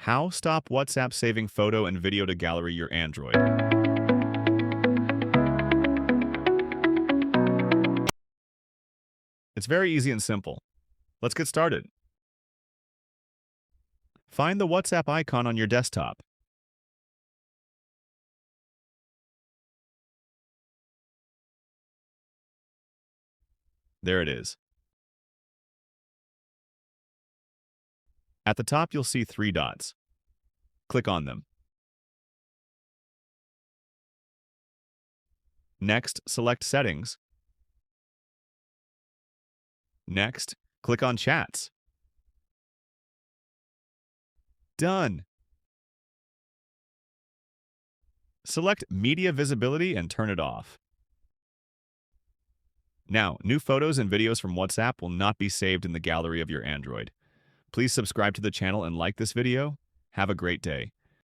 How stop WhatsApp saving photo and video to gallery your Android. It's very easy and simple. Let's get started. Find the WhatsApp icon on your desktop. There it is. At the top, you'll see three dots. Click on them. Next, select Settings. Next, click on Chats. Done. Select Media Visibility and turn it off. Now, new photos and videos from WhatsApp will not be saved in the gallery of your Android. Please subscribe to the channel and like this video. Have a great day.